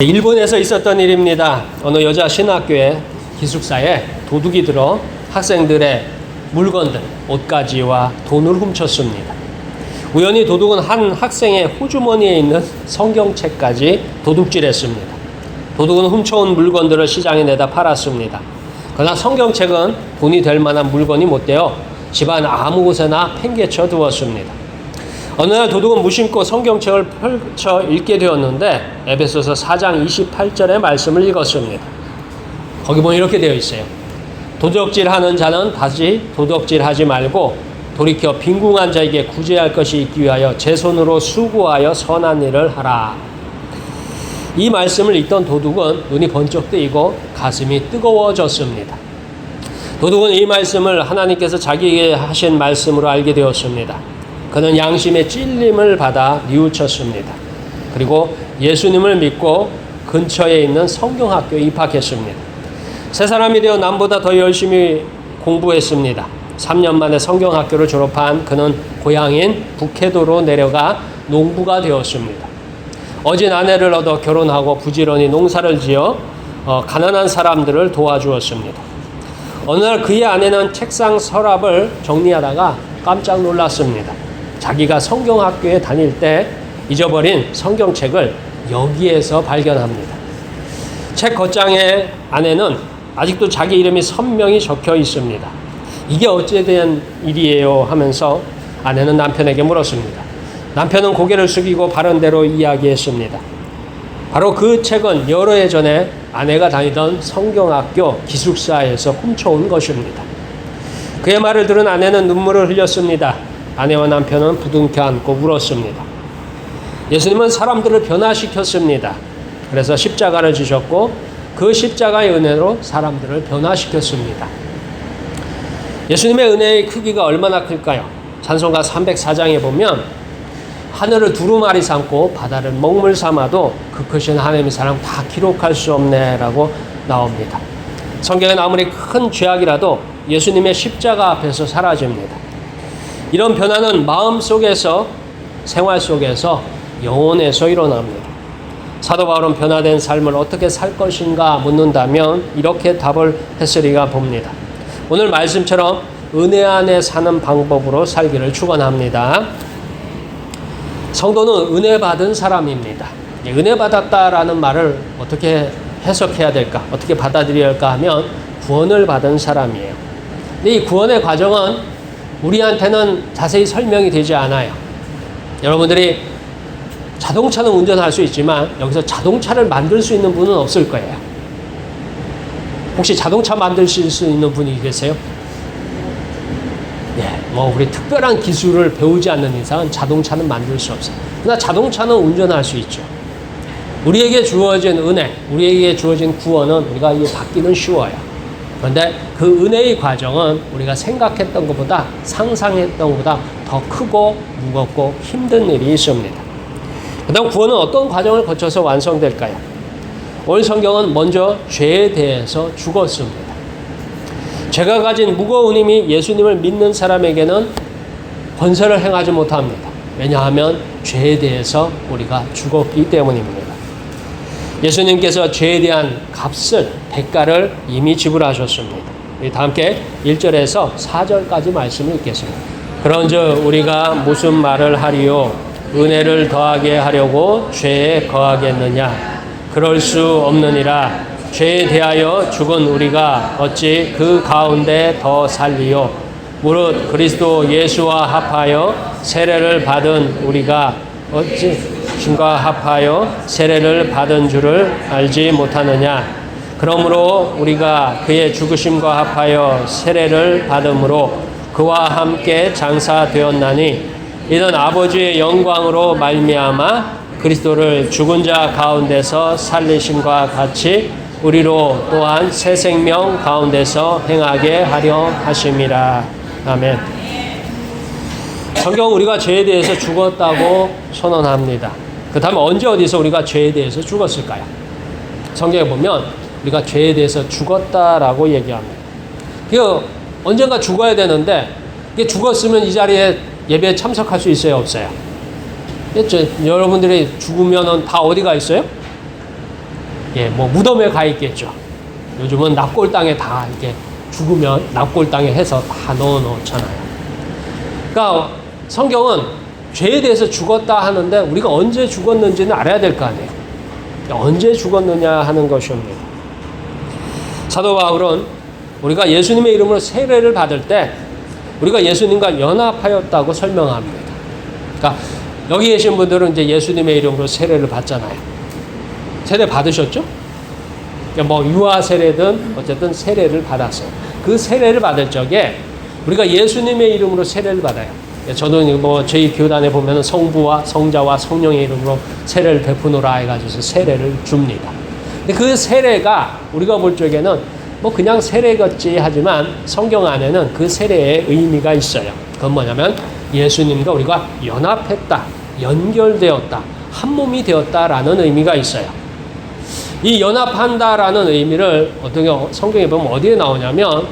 일본에서 있었던 일입니다. 어느 여자 신학교에 기숙사에 도둑이 들어 학생들의 물건들, 옷가지와 돈을 훔쳤습니다. 우연히 도둑은 한 학생의 호주머니에 있는 성경책까지 도둑질했습니다. 도둑은 훔쳐온 물건들을 시장에 내다 팔았습니다. 그러나 성경책은 돈이 될 만한 물건이 못 되어 집안 아무 곳에나 팽개쳐 두었습니다. 어느 날 도둑은 무심코 성경책을 펼쳐 읽게 되었는데 에베소서 4장 28절의 말씀을 읽었습니다. 거기 보면 이렇게 되어 있어요. 도적질하는 자는 다시 도적질하지 말고 돌이켜 빈궁한 자에게 구제할 것이 있기 위하여 제 손으로 수고하여 선한 일을 하라. 이 말씀을 읽던 도둑은 눈이 번쩍 뜨이고 가슴이 뜨거워졌습니다. 도둑은 이 말씀을 하나님께서 자기에게 하신 말씀으로 알게 되었습니다. 그는 양심의 찔림을 받아 뉘우쳤습니다. 그리고 예수님을 믿고 근처에 있는 성경학교에 입학했습니다. 세 사람이 되어 남보다 더 열심히 공부했습니다. 3년 만에 성경학교를 졸업한 그는 고향인 북해도로 내려가 농부가 되었습니다. 어진 아내를 얻어 결혼하고 부지런히 농사를 지어 가난한 사람들을 도와주었습니다. 어느 날 그의 아내는 책상 서랍을 정리하다가 깜짝 놀랐습니다. 자기가 성경학교에 다닐 때 잊어버린 성경책을 여기에서 발견합니다. 책 겉장에 안에는 아직도 자기 이름이 선명히 적혀 있습니다. 이게 어찌 된 일이에요 하면서 아내는 남편에게 물었습니다. 남편은 고개를 숙이고 바른 대로 이야기했습니다. 바로 그 책은 여러 해 전에 아내가 다니던 성경학교 기숙사에서 훔쳐온 것입니다. 그의 말을 들은 아내는 눈물을 흘렸습니다. 아내와 남편은 부둥켜 안고 울었습니다. 예수님은 사람들을 변화시켰습니다. 그래서 십자가를 지셨고 그 십자가의 은혜로 사람들을 변화시켰습니다. 예수님의 은혜의 크기가 얼마나 클까요? 찬송가 304장에 보면 하늘을 두루마리 삼고 바다를 먹물 삼아도 그 크신 하나님의 사랑 다 기록할 수 없네라고 나옵니다. 성경엔 아무리 큰 죄악이라도 예수님의 십자가 앞에서 사라집니다. 이런 변화는 마음 속에서, 생활 속에서, 영혼에서 일어납니다. 사도 바울은 변화된 삶을 어떻게 살 것인가 묻는다면 이렇게 답을 했으리가 봅니다. 오늘 말씀처럼 은혜 안에 사는 방법으로 살기를 축원합니다. 성도는 은혜 받은 사람입니다. 은혜 받았다라는 말을 어떻게 해석해야 될까? 어떻게 받아들여야 할까 하면 구원을 받은 사람이에요. 근데 이 구원의 과정은 우리한테는 자세히 설명이 되지 않아요. 여러분들이 자동차는 운전할 수 있지만 여기서 자동차를 만들 수 있는 분은 없을 거예요. 혹시 자동차 만드실 수 있는 분이 계세요? 우리 특별한 기술을 배우지 않는 이상은 자동차는 만들 수 없어요. 그러나 자동차는 운전할 수 있죠. 우리에게 주어진 은혜, 우리에게 주어진 구원은 우리가 이게 받기는 쉬워요. 그런데 그 은혜의 과정은 우리가 생각했던 것보다 상상했던 것보다 더 크고 무겁고 힘든 일이 있습니다. 그다음 구원은 어떤 과정을 거쳐서 완성될까요? 오늘 성경은 먼저 죄에 대해서 죽었습니다. 죄가 가진 무거운 힘이 예수님을 믿는 사람에게는 권세를 행하지 못합니다. 왜냐하면 죄에 대해서 우리가 죽었기 때문입니다. 예수님께서 죄에 대한 값을, 대가를 이미 지불하셨습니다. 우리 다 함께 1절에서 4절까지 말씀을 읽겠습니다. 그런즉 우리가 무슨 말을 하리요? 은혜를 더하게 하려고 죄에 거하겠느냐? 그럴 수 없느니라. 죄에 대하여 죽은 우리가 어찌 그 가운데 더 살리요? 무릇 그리스도 예수와 합하여 세례를 받은 우리가 어찌 신과 합하여 세례를 받은 줄을 알지 못하느냐? 그러므로 우리가 그의 죽으심과 합하여 세례를 받음으로 그와 함께 장사되었나니 이는 아버지의 영광으로 말미암아 그리스도를 죽은 자 가운데서 살리심과 같이 우리로 또한 새 생명 가운데서 행하게 하려 하심이라. 아멘. 성경은 우리가 죄에 대해서 죽었다고 선언합니다. 그 다음에 언제 어디서 우리가 죄에 대해서 죽었을까요? 성경에 보면 우리가 죄에 대해서 죽었다라고 얘기합니다. 그 언젠가 죽어야 되는데 이게 죽었으면 이 자리에 예배에 참석할 수 있어요, 없어요? 여러분들이 죽으면은 다 어디가 있어요? 뭐 무덤에 가 있겠죠. 요즘은 납골 땅에 다 이렇게 죽으면 납골 땅에 해서 다 넣어 놓잖아요. 그러니까 성경은 죄에 대해서 죽었다 하는데 우리가 언제 죽었는지는 알아야 될 거 아니에요. 언제 죽었느냐 하는 것입니다. 사도 바울은 우리가 예수님의 이름으로 세례를 받을 때 우리가 예수님과 연합하였다고 설명합니다. 그러니까 여기 계신 분들은 이제 예수님의 이름으로 세례를 받잖아요. 세례 받으셨죠? 그러니까 뭐 유아 세례든 어쨌든 세례를 받았어요. 그 세례를 받을 적에 우리가 예수님의 이름으로 세례를 받아요. 저는 뭐 저희 교단에 보면은 성부와 성자와 성령의 이름으로 세례를 베푸노라 해가지고 세례를 줍니다. 근데 그 세례가 우리가 볼 적에는 뭐 그냥 세례겠지 하지만 성경 안에는 그 세례의 의미가 있어요. 그건 뭐냐면 예수님과 우리가 연합했다, 연결되었다, 한 몸이 되었다라는 의미가 있어요. 이 연합한다라는 의미를 어떻게 성경에 보면 어디에 나오냐면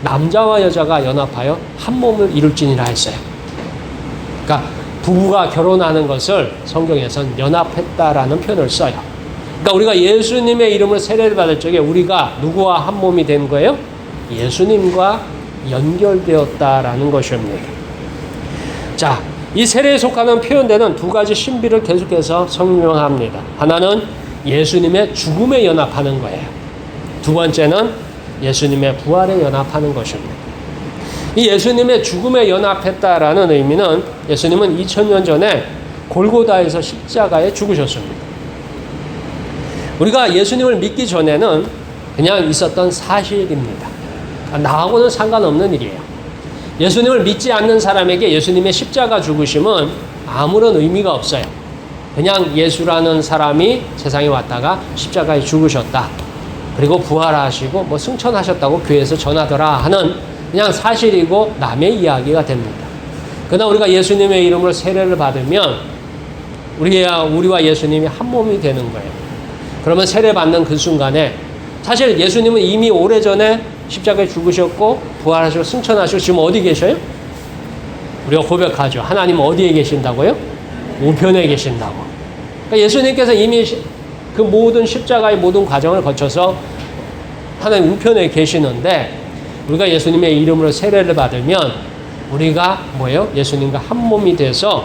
남자와 여자가 연합하여 한 몸을 이룰지니라 했어요. 그러니까 부부가 결혼하는 것을 성경에서는 연합했다라는 표현을 써요. 그러니까 우리가 예수님의 이름으로 세례를 받을 적에 우리가 누구와 한 몸이 된 거예요? 예수님과 연결되었다라는 것입니다. 자, 이 세례에 속하는 표현되는 두 가지 신비를 계속해서 설명합니다. 하나는 예수님의 죽음에 연합하는 거예요. 두 번째는 예수님의 부활에 연합하는 것입니다. 이 예수님의 죽음에 연합했다라는 의미는 예수님은 2000년 전에 골고다에서 십자가에 죽으셨습니다. 우리가 예수님을 믿기 전에는 그냥 있었던 사실입니다. 나하고는 상관없는 일이에요. 예수님을 믿지 않는 사람에게 예수님의 십자가 죽으심은 아무런 의미가 없어요. 그냥 예수라는 사람이 세상에 왔다가 십자가에 죽으셨다. 그리고 부활하시고 뭐 승천하셨다고 교회에서 전하더라 하는 그냥 사실이고 남의 이야기가 됩니다. 그러나 우리가 예수님의 이름으로 세례를 받으면 우리와 예수님이 한 몸이 되는 거예요. 그러면 세례 받는 그 순간에 사실 예수님은 이미 오래전에 십자가에 죽으셨고 부활하시고 승천하시고 지금 어디 계셔요? 우리가 고백하죠. 하나님 어디에 계신다고요? 우편에 계신다고. 그러니까 예수님께서 이미 그 모든 십자가의 모든 과정을 거쳐서 하나님 우편에 계시는데 우리가 예수님의 이름으로 세례를 받으면 우리가 뭐예요? 예수님과 한 몸이 돼서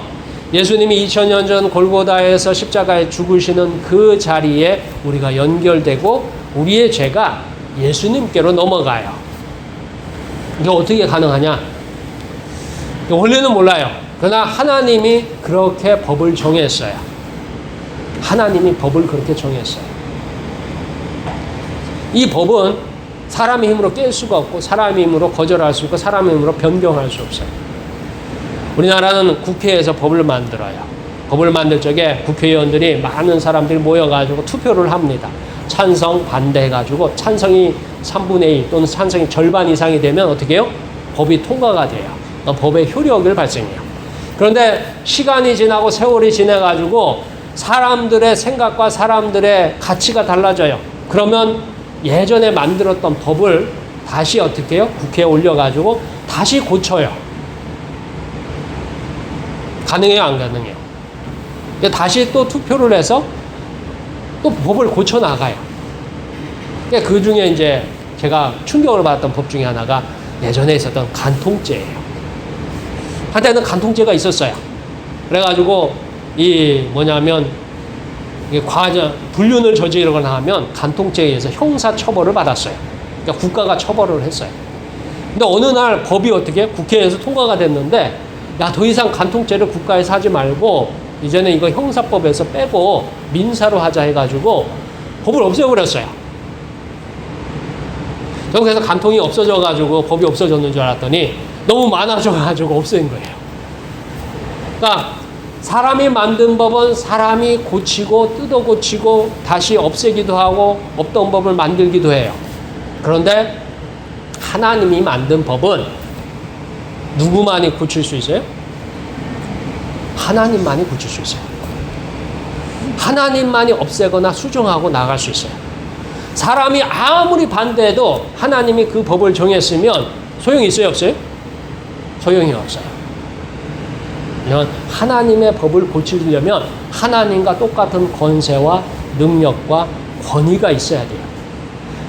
예수님이 2000년 전 골고다에서 십자가에 죽으시는 그 자리에 우리가 연결되고 우리의 죄가 예수님께로 넘어가요. 이게 어떻게 가능하냐? 원래는 몰라요. 그러나 하나님이 그렇게 법을 정했어요. 하나님이 법을 그렇게 정했어요. 이 법은 사람의 힘으로 깰 수가 없고 사람의 힘으로 거절할 수 있고 사람의 힘으로 변경할 수 없어요. 우리나라는 국회에서 법을 만들어요. 법을 만들 적에 국회의원들이 많은 사람들이 모여가지고 투표를 합니다. 찬성, 반대해가지고 찬성이 3분의 1 또는 찬성이 절반 이상이 되면 어떻게 해요? 법이 통과가 돼요. 법의 효력을 발생해요. 그런데 시간이 지나고 세월이 지나가지고 사람들의 생각과 사람들의 가치가 달라져요. 그러면 예전에 만들었던 법을 다시 어떻게 해요? 국회에 올려가지고 다시 고쳐요. 가능해요? 안 가능해요? 다시 또 투표를 해서 또 법을 고쳐 나가요. 그 중에 이제 제가 충격을 받았던 법 중에 하나가 예전에 있었던 간통죄예요. 한때는 간통죄가 있었어요. 그래가지고 불륜을 저지르거나 하면 간통죄에 의해서 형사 처벌을 받았어요. 그러니까 국가가 처벌을 했어요. 근데 어느 날 법이 어떻게 국회에서 통과가 됐는데 야, 더 이상 간통죄를 국가에서 하지 말고 이제는 이거 형사법에서 빼고 민사로 하자 해가지고 법을 없애버렸어요. 저는 그래서 간통이 없어져가지고 법이 없어졌는 줄 알았더니 너무 많아져가지고 없앤 거예요. 그러니까 사람이 만든 법은 사람이 고치고 뜯어 고치고 다시 없애기도 하고 없던 법을 만들기도 해요. 그런데 하나님이 만든 법은 누구만이 고칠 수 있어요? 하나님만이 고칠 수 있어요. 하나님만이 없애거나 수정하고 나갈 수 있어요. 사람이 아무리 반대해도 하나님이 그 법을 정했으면 소용이 있어요? 없어요? 소용이 없어요. 왜냐하면 하나님의 법을 고치려면 하나님과 똑같은 권세와 능력과 권위가 있어야 돼요.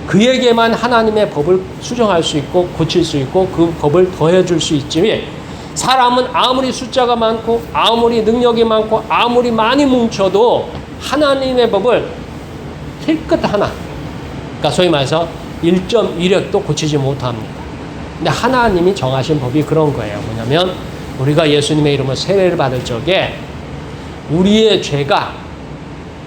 그에게만 하나님의 법을 수정할 수 있고 고칠 수 있고 그 법을 더해줄 수 있지, 사람은 아무리 숫자가 많고 아무리 능력이 많고 아무리 많이 뭉쳐도 하나님의 법을 힐끗 하나, 그러니까 소위 말해서 1.1획도 고치지 못합니다. 근데 하나님이 정하신 법이 그런 거예요. 뭐냐면 우리가 예수님의 이름으로 세례를 받을 적에 우리의 죄가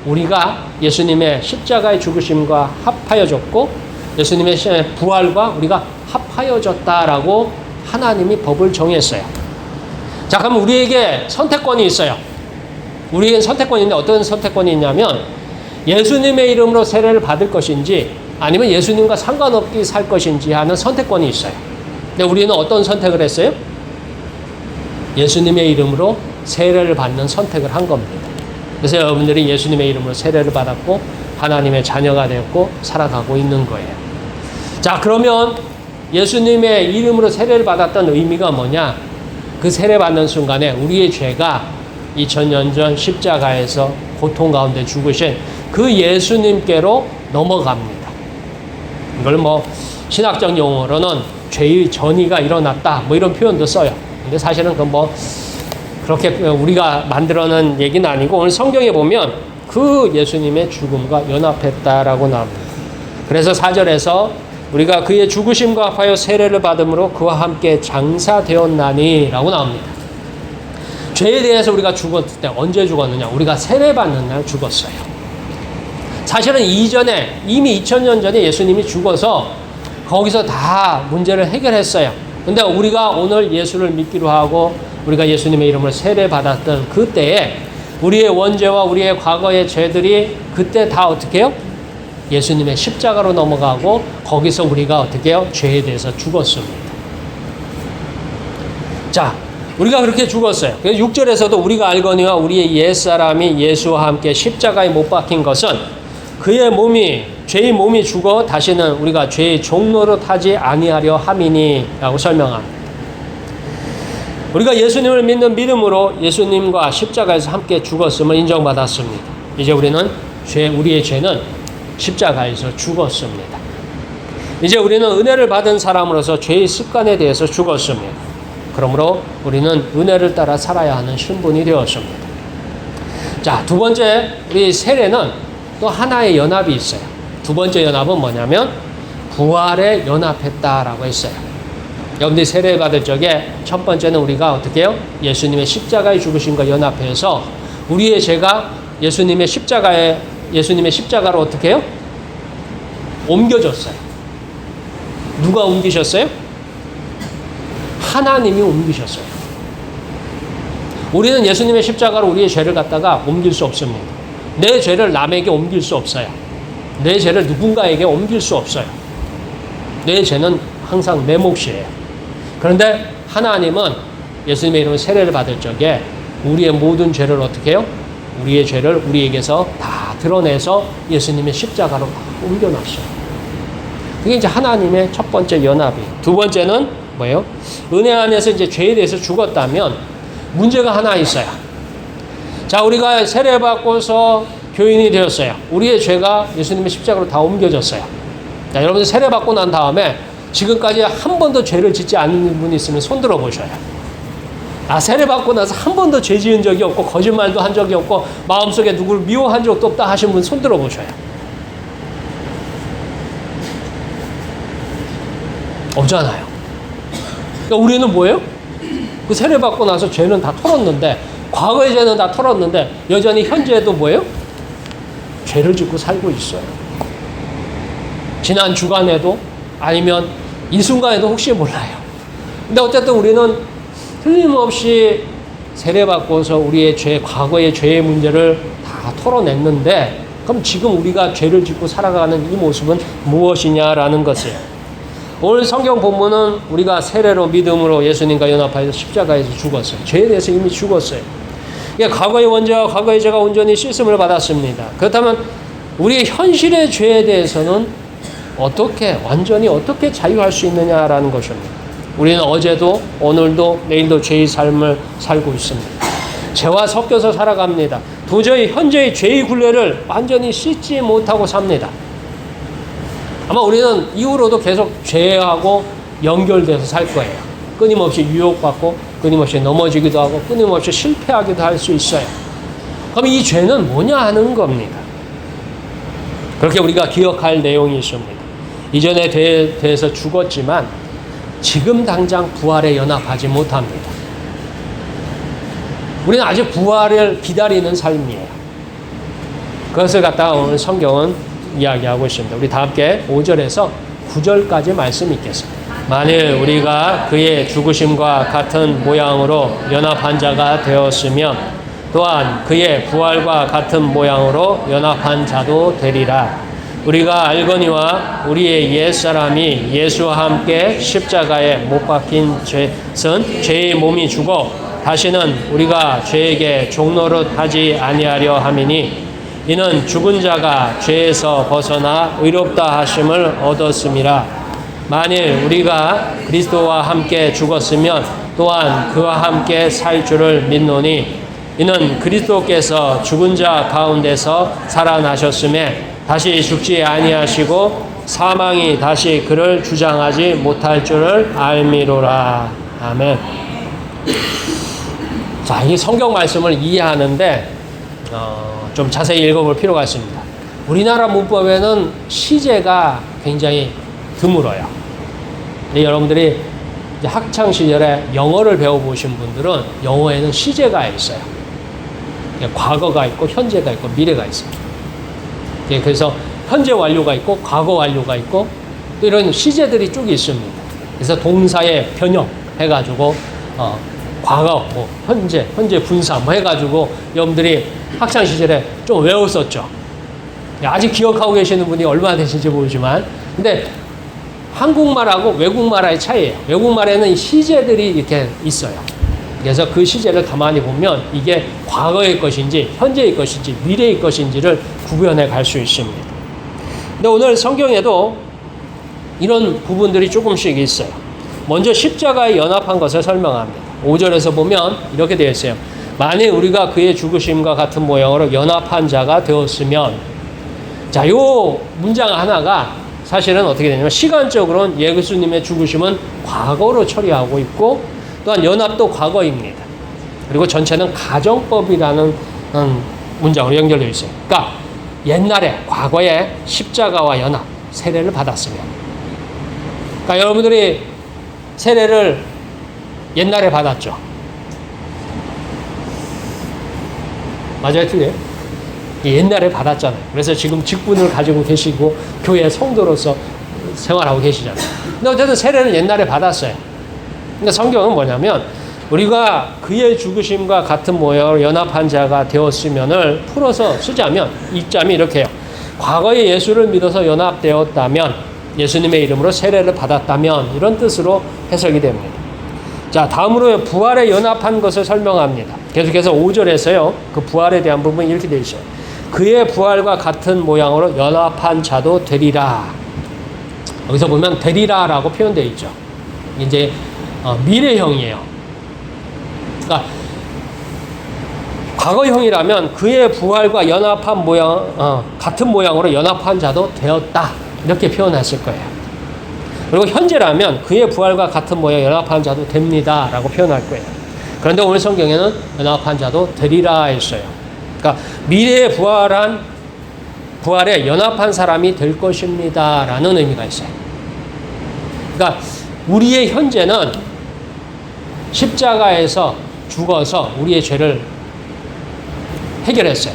우리가 예수님의 십자가의 죽으심과 합하여졌고 예수님의 부활과 우리가 합하여졌다라고 하나님이 법을 정했어요. 자, 그럼 우리에게 선택권이 있어요. 우리에겐 선택권이 있는데 어떤 선택권이 있냐면 예수님의 이름으로 세례를 받을 것인지 아니면 예수님과 상관없게 살 것인지 하는 선택권이 있어요. 근데 우리는 어떤 선택을 했어요? 예수님의 이름으로 세례를 받는 선택을 한 겁니다. 그래서 여러분들이 예수님의 이름으로 세례를 받았고 하나님의 자녀가 되었고 살아가고 있는 거예요. 자, 그러면 예수님의 이름으로 세례를 받았던 의미가 뭐냐? 그 세례 받는 순간에 우리의 죄가 2000년 전 십자가에서 고통 가운데 죽으신 그 예수님께로 넘어갑니다. 이걸 뭐 신학적 용어로는 죄의 전이가 일어났다 뭐 이런 표현도 써요. 근데 사실은 그건 뭐 그렇게 우리가 만들어낸 얘기는 아니고 오늘 성경에 보면 그 예수님의 죽음과 연합했다라고 나옵니다. 그래서 4절에서 우리가 그의 죽으심과 합하여 세례를 받음으로 그와 함께 장사되었나니 라고 나옵니다. 죄에 대해서 우리가 죽었을 때 언제 죽었느냐? 우리가 세례 받는 날 죽었어요. 사실은 이전에 이미 2000년 전에 예수님이 죽어서 거기서 다 문제를 해결했어요. 근데 우리가 오늘 예수를 믿기로 하고 우리가 예수님의 이름으로 세례 받았던 그때에 우리의 원죄와 우리의 과거의 죄들이 그때 다 어떻게 해요? 예수님의 십자가로 넘어가고 거기서 우리가 어떻게 해요? 죄에 대해서 죽었습니다. 자, 우리가 그렇게 죽었어요. 그래서 6절에서도 우리가 알거니와 우리의 옛사람이 예수와 함께 십자가에 못 박힌 것은 그의 몸이 죄의 몸이 죽어 다시는 우리가 죄의 종로로 타지 아니하려 함이니 라고 설명합니다. 우리가 예수님을 믿는 믿음으로 예수님과 십자가에서 함께 죽었음을 인정받았습니다. 이제 우리는 우리의 죄는 십자가에서 죽었습니다. 이제 우리는 은혜를 받은 사람으로서 죄의 습관에 대해서 죽었습니다. 그러므로 우리는 은혜를 따라 살아야 하는 신분이 되었습니다. 자, 두 번째 우리 세례는 또 하나의 연합이 있어요. 두 번째 연합은 뭐냐면 부활에 연합했다라고 했어요. 여러분들이 세례 받을 적에 첫 번째는 우리가 어떻게 해요? 예수님의 십자가의 죽으심과 연합해서 우리의 죄가 예수님의 십자가로 어떻게 해요? 옮겨졌어요. 누가 옮기셨어요? 하나님이 옮기셨어요. 우리는 예수님의 십자가로 우리의 죄를 갖다가 옮길 수 없습니다. 내 죄를 남에게 옮길 수 없어요. 내 죄를 누군가에게 옮길 수 없어요. 내 죄는 항상 내 몫이에요. 그런데 하나님은 예수님의 이름으로 세례를 받을 적에 우리의 모든 죄를 어떻게 해요? 우리의 죄를 우리에게서 다 드러내서 예수님의 십자가로 옮겨놨어요. 그게 이제 하나님의 첫 번째 연합이에요. 두 번째는 뭐예요? 은혜 안에서 이제 죄에 대해서 죽었다면 문제가 하나 있어요. 자, 우리가 세례받고서 교인이 되었어요. 우리의 죄가 예수님의 십자가로 다 옮겨졌어요. 자, 여러분들 세례받고 난 다음에 지금까지 한 번도 죄를 짓지 않는 분이 있으면 손 들어 보셔요. 아, 세례받고 나서 한 번도 죄 지은 적이 없고 거짓말도 한 적이 없고 마음속에 누구를 미워한 적도 없다 하신 분 손 들어 보셔요. 없잖아요. 그러니까 우리는 뭐예요? 그 세례받고 나서 죄는 다 털었는데 과거의 죄는 다 털었는데 여전히 현재에도 뭐예요? 죄를 짓고 살고 있어요. 지난 주간에도 아니면 이 순간에도 혹시 몰라요. 근데 어쨌든 우리는 틀림없이 세례받고서 우리의 죄, 과거의 죄의 문제를 다 털어냈는데 그럼 지금 우리가 죄를 짓고 살아가는 이 모습은 무엇이냐라는 것이에요. 오늘 성경 본문은 우리가 세례로 믿음으로 예수님과 연합하여서 십자가에서 죽었어요. 죄에 대해서 이미 죽었어요. 과거의 원죄와 과거의 죄가 온전히 씻음을 받았습니다. 그렇다면 우리의 현실의 죄에 대해서는 완전히 어떻게 자유할 수 있느냐라는 것입니다. 우리는 어제도 오늘도 내일도 죄의 삶을 살고 있습니다. 죄와 섞여서 살아갑니다. 도저히 현재의 죄의 굴레를 완전히 씻지 못하고 삽니다. 아마 우리는 이후로도 계속 죄하고 연결돼서 살 거예요. 끊임없이 유혹받고 끊임없이 넘어지기도 하고 끊임없이 실패하기도 할 수 있어요. 그럼 이 죄는 뭐냐 하는 겁니다. 그렇게 우리가 기억할 내용이 있습니다. 이전에 대해서 죽었지만 지금 당장 부활에 연합하지 못합니다. 우리는 아직 부활을 기다리는 삶이에요. 그것을 갖다가 오늘 성경은 이야기하고 있습니다. 우리 다 함께 5절에서 9절까지 말씀 읽겠습니다. 만일 우리가 그의 죽으심과 같은 모양으로 연합한 자가 되었으면 또한 그의 부활과 같은 모양으로 연합한 자도 되리라. 우리가 알거니와 우리의 옛사람이 예수와 함께 십자가에 못 박힌 죄는 죄의 몸이 죽어 다시는 우리가 죄에게 종노릇 하지 아니하려 함이니 이는 죽은 자가 죄에서 벗어나 의롭다 하심을 얻었음이라. 만일 우리가 그리스도와 함께 죽었으면 또한 그와 함께 살 줄을 믿노니 이는 그리스도께서 죽은 자 가운데서 살아나셨음에 다시 죽지 아니하시고 사망이 다시 그를 주장하지 못할 줄을 알미로라. 아멘. 자, 이 성경 말씀을 이해하는데 좀 자세히 읽어볼 필요가 있습니다. 우리나라 문법에는 시제가 굉장히 드물어요. 여러분들이 이제 학창 시절에 영어를 배워보신 분들은 영어에는 시제가 있어요. 과거가 있고 현재가 있고 미래가 있습니다. 그래서 현재 완료가 있고 과거 완료가 있고 또 이런 시제들이 쭉 있습니다. 그래서 동사의 변형 해가지고 과거, 뭐 현재 분사 뭐 해가지고 여러분들이 학창 시절에 좀 외웠었죠. 아직 기억하고 계시는 분이 얼마나 되신지 모르지만, 근데 한국말하고 외국말의 차이예요. 외국말에는 시제들이 이렇게 있어요. 그래서 그 시제를 가만히 보면 이게 과거의 것인지 현재의 것인지 미래의 것인지를 구별해 갈 수 있습니다. 근데 오늘 성경에도 이런 부분들이 조금씩 있어요. 먼저 십자가에 연합한 것을 설명합니다. 5절에서 보면 이렇게 되어 있어요. 만일 우리가 그의 죽으심과 같은 모양으로 연합한 자가 되었으면, 자, 요 문장 하나가 사실은 어떻게 되냐면 시간적으로는 예수님의 죽으심은 과거로 처리하고 있고 또한 연합도 과거입니다. 그리고 전체는 가정법이라는 문장으로 연결되어 있어요. 그러니까 옛날에 과거에 십자가와 연합 세례를 받았으면, 그러니까 여러분들이 세례를 옛날에 받았죠. 맞아요, 틀려요? 옛날에 받았잖아요. 그래서 지금 직분을 가지고 계시고 교회 성도로서 생활하고 계시잖아요. 근데 어쨌든 세례를 옛날에 받았어요. 근데 성경은 뭐냐면 우리가 그의 죽으심과 같은 모양으로 연합한 자가 되었으면을 풀어서 쓰자면 입장이 이렇게 해요. 과거에 예수를 믿어서 연합되었다면, 예수님의 이름으로 세례를 받았다면, 이런 뜻으로 해석이 됩니다. 자, 다음으로 부활에 연합한 것을 설명합니다. 계속해서 5절에서요, 그 부활에 대한 부분이 이렇게 되어 있어요. 그의 부활과 같은 모양으로 연합한 자도 되리라. 여기서 보면 되리라라고 표현되어 있죠. 이제 미래형이에요. 그러니까 과거형이라면 그의 부활과 연합한 모양, 같은 모양으로 연합한 자도 되었다, 이렇게 표현했을 거예요. 그리고 현재라면 그의 부활과 같은 모양 연합한 자도 됩니다 라고 표현할 거예요. 그런데 오늘 성경에는 연합한 자도 되리라 했어요. 그러니까 미래에 부활에 연합한 사람이 될 것입니다 라는 의미가 있어요. 그러니까 우리의 현재는 십자가에서 죽어서 우리의 죄를 해결했어요.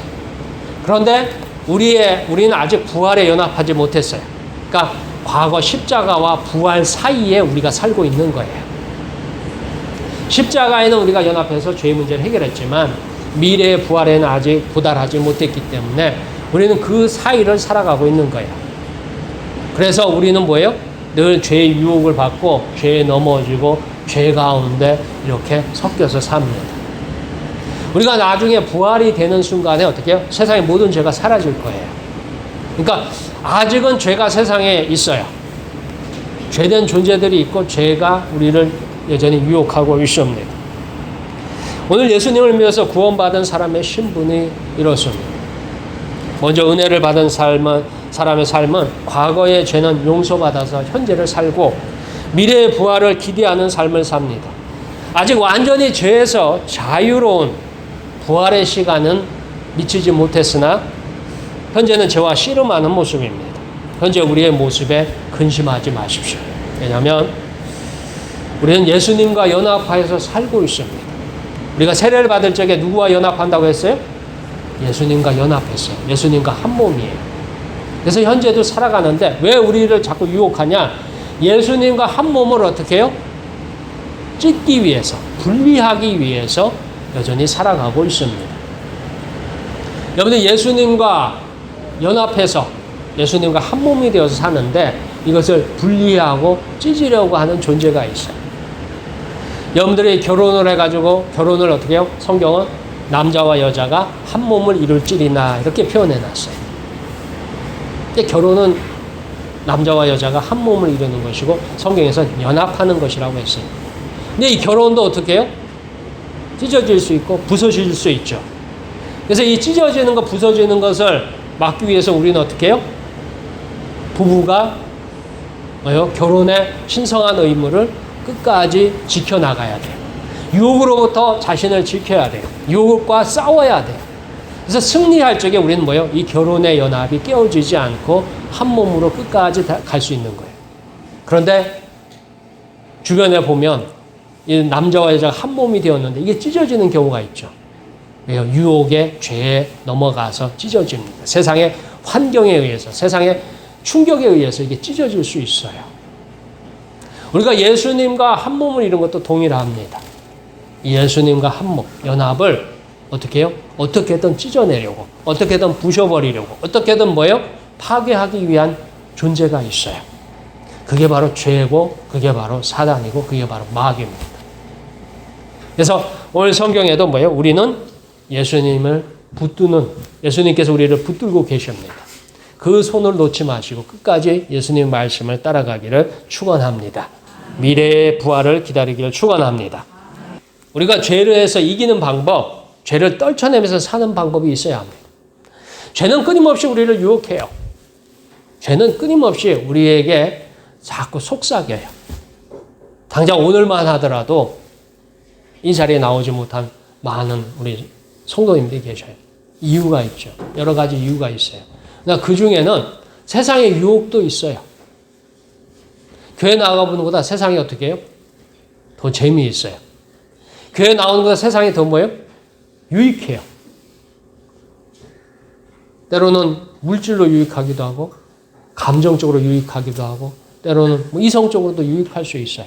그런데 우리는 아직 부활에 연합하지 못했어요. 그러니까 과거 십자가와 부활 사이에 우리가 살고 있는 거예요. 십자가에는 우리가 연합해서 죄의 문제를 해결했지만 미래의 부활에는 아직 도달하지 못했기 때문에 우리는 그 사이를 살아가고 있는 거예요. 그래서 우리는 뭐예요? 늘 죄의 유혹을 받고 죄에 넘어지고 죄 가운데 이렇게 섞여서 삽니다. 우리가 나중에 부활이 되는 순간에 어떻게 해요? 세상의 모든 죄가 사라질 거예요. 그러니까 아직은 죄가 세상에 있어요. 죄된 존재들이 있고 죄가 우리를 여전히 유혹하고 있습니다. 오늘 예수님을 믿어서 구원받은 사람의 신분이 이렇습니다. 먼저 은혜를 받은 사람의 삶은 과거의 죄는 용서받아서 현재를 살고 미래의 부활을 기대하는 삶을 삽니다. 아직 완전히 죄에서 자유로운 부활의 시간은 미치지 못했으나 현재는 죄와 씨름하는 모습입니다. 현재 우리의 모습에 근심하지 마십시오. 왜냐하면 우리는 예수님과 연합하여서 살고 있습니다. 우리가 세례를 받을 적에 누구와 연합한다고 했어요? 예수님과 연합했어요. 예수님과 한 몸이에요. 그래서 현재도 살아가는데 왜 우리를 자꾸 유혹하냐? 예수님과 한 몸을 어떻게 해요? 찢기 위해서, 분리하기 위해서 여전히 살아가고 있습니다. 여러분들 예수님과 연합해서 예수님과 한 몸이 되어서 사는데 이것을 분리하고 찢으려고 하는 존재가 있어요. 여러분들이 결혼을 해가지고 결혼을 어떻게 해요? 성경은 남자와 여자가 한 몸을 이룰지리나 이렇게 표현해놨어요. 근데 결혼은 남자와 여자가 한 몸을 이루는 것이고 성경에서는 연합하는 것이라고 했어요. 근데 이 결혼도 어떻게 해요? 찢어질 수 있고 부서질 수 있죠. 그래서 이 찢어지는 것, 부서지는 것을 막기 위해서 우리는 어떻게 해요? 부부가 결혼의 신성한 의무를 끝까지 지켜나가야 돼요. 유혹으로부터 자신을 지켜야 돼요. 유혹과 싸워야 돼요. 그래서 승리할 적에 우리는 뭐예요? 이 결혼의 연합이 깨어지지 않고 한 몸으로 끝까지 갈 수 있는 거예요. 그런데 주변에 보면 이 남자와 여자가 한 몸이 되었는데 이게 찢어지는 경우가 있죠. 왜요? 유혹의 죄에 넘어가서 찢어집니다. 세상의 환경에 의해서, 세상의 충격에 의해서 이게 찢어질 수 있어요. 우리가 예수님과 한 몸을 이룬 것도 동일합니다. 예수님과 한 몸, 연합을 어떻게 해요? 어떻게든 찢어내려고, 어떻게든 부셔버리려고, 어떻게든 뭐예요? 파괴하기 위한 존재가 있어요. 그게 바로 죄고, 그게 바로 사단이고, 그게 바로 마귀입니다. 그래서 오늘 성경에도 뭐예요? 우리는 예수님을 붙드는, 예수님께서 우리를 붙들고 계십니다. 그 손을 놓지 마시고 끝까지 예수님 말씀을 따라가기를 축원합니다. 미래의 부활을 기다리기를 축원합니다. 우리가 죄를 해서 이기는 방법, 죄를 떨쳐내면서 사는 방법이 있어야 합니다. 죄는 끊임없이 우리를 유혹해요. 죄는 끊임없이 우리에게 자꾸 속삭여요. 당장 오늘만 하더라도 이 자리에 나오지 못한 많은 우리 성도님들이 계셔요. 이유가 있죠. 여러 가지 이유가 있어요. 그러나 그 중에는 세상의 유혹도 있어요. 교회 나가보는 것보다 세상이 어떻게 해요? 더 재미있어요. 교회 나오는 것보다 세상이 더 뭐예요? 유익해요. 때로는 물질로 유익하기도 하고 감정적으로 유익하기도 하고 때로는 이성적으로도 유익할 수 있어요.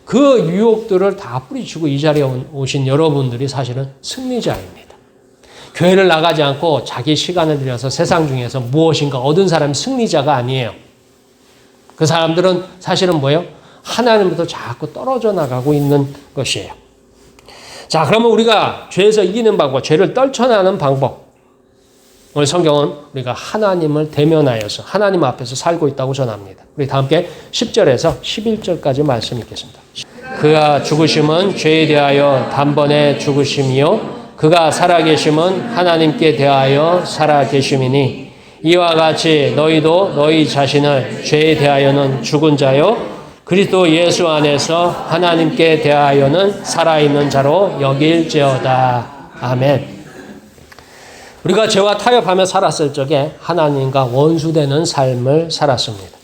그 유혹들을 다 뿌리치고 이 자리에 오신 여러분들이 사실은 승리자입니다. 교회를 나가지 않고 자기 시간을 들여서 세상 중에서 무엇인가 얻은 사람이 승리자가 아니에요. 그 사람들은 사실은 뭐예요? 하나님부터 자꾸 떨어져 나가고 있는 것이에요. 자, 그러면 우리가 죄에서 이기는 방법, 죄를 떨쳐나가는 방법. 오늘 성경은 우리가 하나님을 대면하여서 하나님 앞에서 살고 있다고 전합니다. 우리 다 함께 10절에서 11절까지 말씀 읽겠습니다. 그가 죽으심은 죄에 대하여 단번에 죽으심이요 그가 살아계심은 하나님께 대하여 살아계심이니 이와 같이 너희도 너희 자신을 죄에 대하여는 죽은 자요 그리스도 예수 안에서 하나님께 대하여는 살아있는 자로 여길지어다. 아멘. 우리가 죄와 타협하며 살았을 적에 하나님과 원수되는 삶을 살았습니다.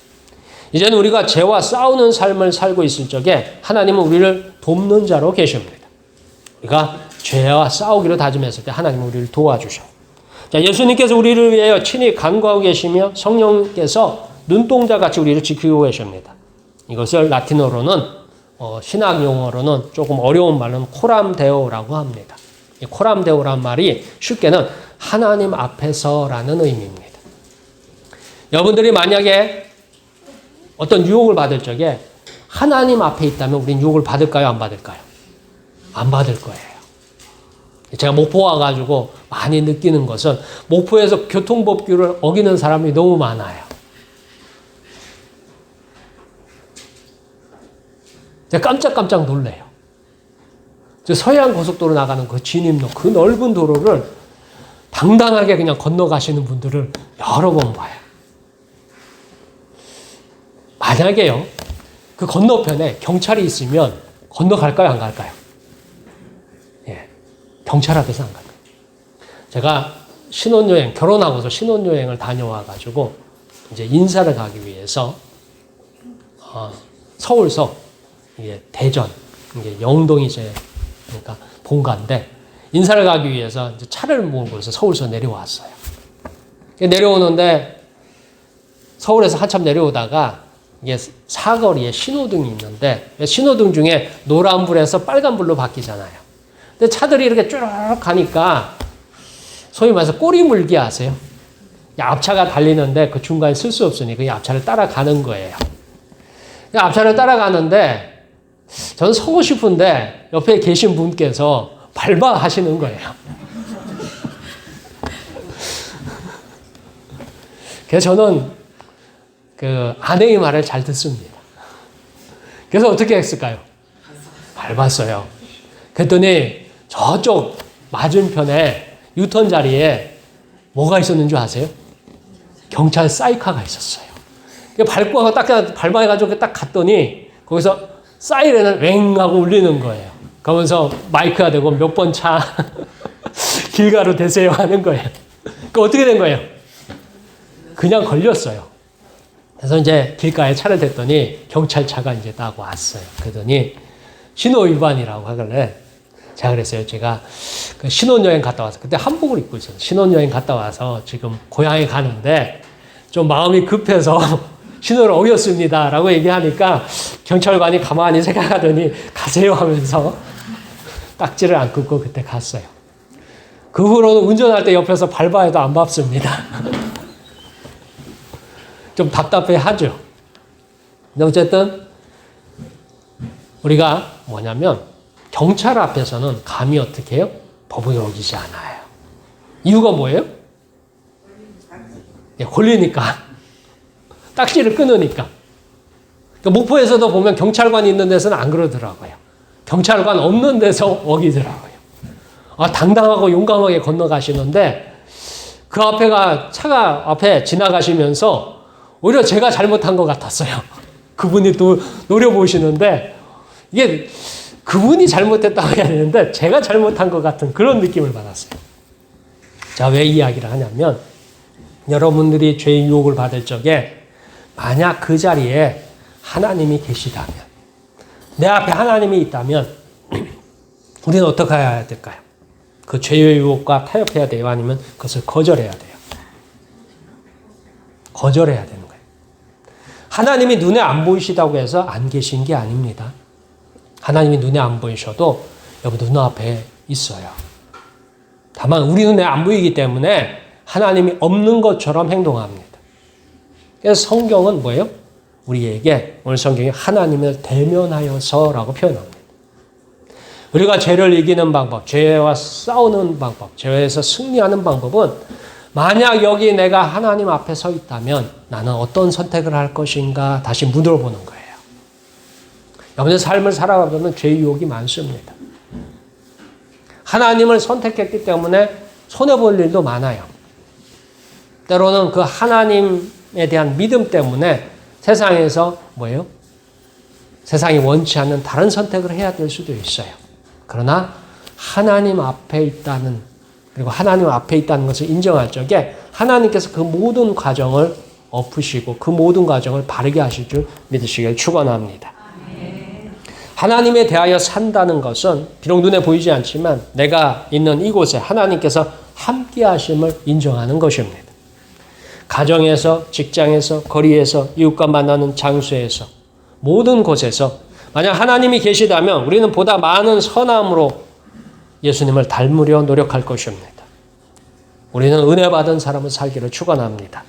이제는 우리가 죄와 싸우는 삶을 살고 있을 적에 하나님은 우리를 돕는 자로 계십니다. 우리가 죄와 싸우기로 다짐했을 때 하나님은 우리를 도와주셔. 자, 예수님께서 우리를 위하여 친히 간구하고 계시며 성령께서 눈동자같이 우리를 지키고 계십니다. 이것을 라틴어로는 신학 용어로는 조금 어려운 말은 코람데오라고 합니다. 이 코람데오란 말이 쉽게는 하나님 앞에서라는 의미입니다. 여러분들이 만약에 어떤 유혹을 받을 적에 하나님 앞에 있다면 우린 유혹을 받을까요? 안 받을까요? 안 받을 거예요. 제가 목포 와가지고 많이 느끼는 것은 목포에서 교통법규를 어기는 사람이 너무 많아요. 제가 깜짝깜짝 놀래요. 저 서해안 고속도로 나가는 그 진입로, 그 넓은 도로를 당당하게 그냥 건너가시는 분들을 여러 번 봐요. 만약에요, 그 건너편에 경찰이 있으면 건너갈까요, 안 갈까요? 예, 경찰 앞에서 안 갈까요? 제가 신혼여행, 결혼하고서 신혼여행을 다녀와가지고 이제 인사를 가기 위해서 서울서 이게 대전, 이게 영동이 제 그러니까 본가인데 인사를 가기 위해서 이제 차를 몰고서 서울서 내려왔어요. 내려오는데 서울에서 한참 내려오다가 이게 사거리에 신호등이 있는데 신호등 중에 노란불에서 빨간불로 바뀌잖아요. 근데 차들이 이렇게 쭉 가니까 소위 말해서 꼬리 물기 아세요? 앞차가 달리는데 그 중간에 쓸 수 없으니 그 앞차를 따라가는 거예요. 앞차를 따라가는데 저는 서고 싶은데 옆에 계신 분께서 밟아 하시는 거예요. 그래서 저는 그 아내의 말을 잘 듣습니다. 그래서 어떻게 했을까요? 밟았어요. 그랬더니 저쪽 맞은편에 유턴 자리에 뭐가 있었는 줄 아세요? 경찰 사이카가 있었어요. 밟고 딱 밟아가지고 딱 갔더니 거기서 사이렌을 웽 하고 울리는 거예요. 그러면서 마이크가 되고 몇 번 차 길가로 대세요 하는 거예요. 그 어떻게 된 거예요? 그냥 걸렸어요. 그래서 이제 길가에 차를 댔더니 경찰차가 이제 딱 왔어요. 그러더니 신호 위반이라고 하길래 제가 그랬어요. 제가 그 신혼여행 갔다 와서 그때 한복을 입고 있었어요. 신혼여행 갔다 와서 지금 고향에 가는데 좀 마음이 급해서 신호를 어겼습니다 라고 얘기하니까 경찰관이 가만히 생각하더니 가세요 하면서 딱지를 안 끊고 그때 갔어요. 그 후로는 운전할 때 옆에서 밟아도 안 밟습니다. 좀 답답해 하죠. 근데 어쨌든 우리가 뭐냐면 경찰 앞에서는 감히 어떻게 해요? 법을 어기지 않아요. 이유가 뭐예요? 걸리니까. 딱지를 끊으니까. 그러니까 목포에서도 보면 경찰관이 있는 데서는 안 그러더라고요. 경찰관 없는 데서 어기더라고요. 당당하고 용감하게 건너가시는데 그 차가 앞에 지나가시면서 오히려 제가 잘못한 것 같았어요. 그분이 또 노려보시는데 이게 그분이 잘못했다고 해야 되는데 제가 잘못한 것 같은 그런 느낌을 받았어요. 자, 왜 이야기를 하냐면 여러분들이 죄의 유혹을 받을 적에 만약 그 자리에 하나님이 계시다면, 내 앞에 하나님이 있다면 우리는 어떻게 해야 될까요? 그 죄의 유혹과 타협해야 돼요? 아니면 그것을 거절해야 돼요? 거절해야 되는 거예요. 하나님이 눈에 안 보이시다고 해서 안 계신 게 아닙니다. 하나님이 눈에 안 보이셔도 여러분 눈앞에 있어요. 다만 우리 눈에 안 보이기 때문에 하나님이 없는 것처럼 행동합니다. 그래서 성경은 뭐예요? 우리에게 오늘 성경이 하나님을 대면하여서라고 표현합니다. 우리가 죄를 이기는 방법, 죄와 싸우는 방법, 죄에서 승리하는 방법은 만약 여기 내가 하나님 앞에 서 있다면 나는 어떤 선택을 할 것인가 다시 물어보는 거예요. 여러분의 삶을 살아가면 죄의 유혹이 많습니다. 하나님을 선택했기 때문에 손해볼 일도 많아요. 때로는 그 하나님에 대한 믿음 때문에 세상에서 뭐예요? 세상이 원치 않는 다른 선택을 해야 될 수도 있어요. 그러나 하나님 앞에 있다는, 그리고 하나님 앞에 있다는 것을 인정할 적에 하나님께서 그 모든 과정을 엎으시고 그 모든 과정을 바르게 하실 줄 믿으시길 축원합니다. 하나님에 대하여 산다는 것은 비록 눈에 보이지 않지만 내가 있는 이곳에 하나님께서 함께 하심을 인정하는 것입니다. 가정에서, 직장에서, 거리에서, 이웃과 만나는 장소에서, 모든 곳에서 만약 하나님이 계시다면 우리는 보다 많은 선함으로 예수님을 닮으려 노력할 것입니다. 우리는 은혜 받은 사람을 살기를 축원합니다.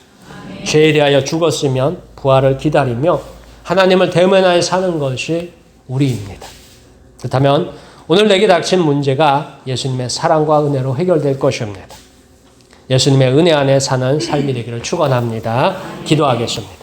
죄에 대하여 죽었으면 부활을 기다리며 하나님을 대면하여 사는 것이 우리입니다. 그렇다면 오늘 내게 닥친 문제가 예수님의 사랑과 은혜로 해결될 것입니다. 예수님의 은혜 안에 사는 삶이 되기를 축원합니다. 기도하겠습니다.